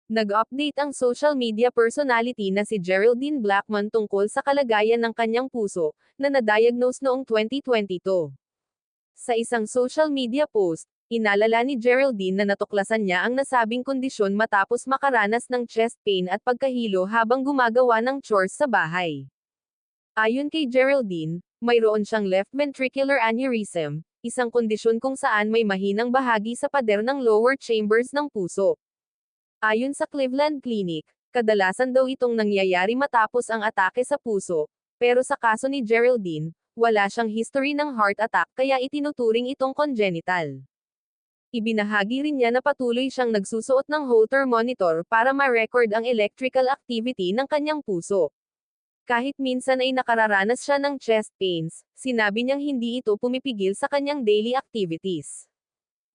Nag-update ang social media personality na si Geraldine Blackman tungkol sa kalagayan ng kanyang puso, na na-diagnose noong 2022. Sa isang social media post, inalala ni Geraldine na natuklasan niya ang nasabing kondisyon matapos makaranas ng chest pain at pagkahilo habang gumagawa ng chores sa bahay. Ayon kay Geraldine, mayroon siyang left ventricular aneurysm, isang kondisyon kung saan may mahinang bahagi sa pader ng lower chambers ng puso. Ayon sa Cleveland Clinic, kadalasan daw itong nangyayari matapos ang atake sa puso, pero sa kaso ni Geraldine, wala siyang history ng heart attack kaya itinuturing itong congenital. Ibinahagi rin niya na patuloy siyang nagsusuot ng Holter monitor para ma-record ang electrical activity ng kanyang puso. Kahit minsan ay nakararanas siya ng chest pains, sinabi niyang hindi ito pumipigil sa kanyang daily activities.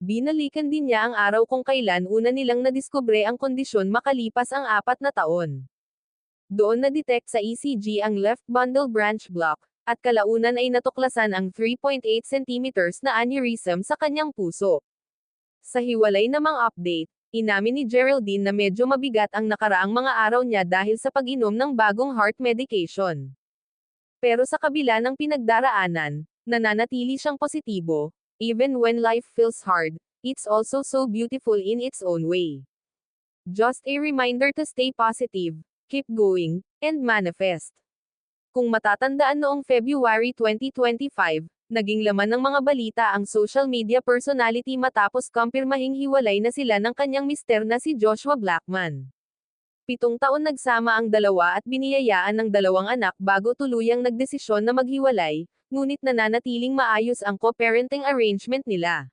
Binalikan din niya ang araw kung kailan una nilang nadiskubre ang kondisyon makalipas ang 4 na taon. Doon na-detect sa ECG ang left bundle branch block, at kalaunan ay natuklasan ang 3.8 cm na aneurysm sa kanyang puso. Sa hiwalay namang update, inamin ni Geraldine na medyo mabigat ang nakaraang mga araw niya dahil sa pag-inom ng bagong heart medication. Pero sa kabila ng pinagdaraanan, nananatili siyang positibo. Even when life feels hard, it's also so beautiful in its own way. Just a reminder to stay positive, keep going, and manifest. Kung matatandaan noong February 2025, naging laman ng mga balita ang social media personality matapos kumpirmahing hiwalay na sila ng kanyang mister na si Joshua Blackman. 7 taon nagsama ang dalawa at biniyayaan ng 2 anak bago tuluyang nagdesisyon na maghiwalay, ngunit nananatiling maayos ang co-parenting arrangement nila.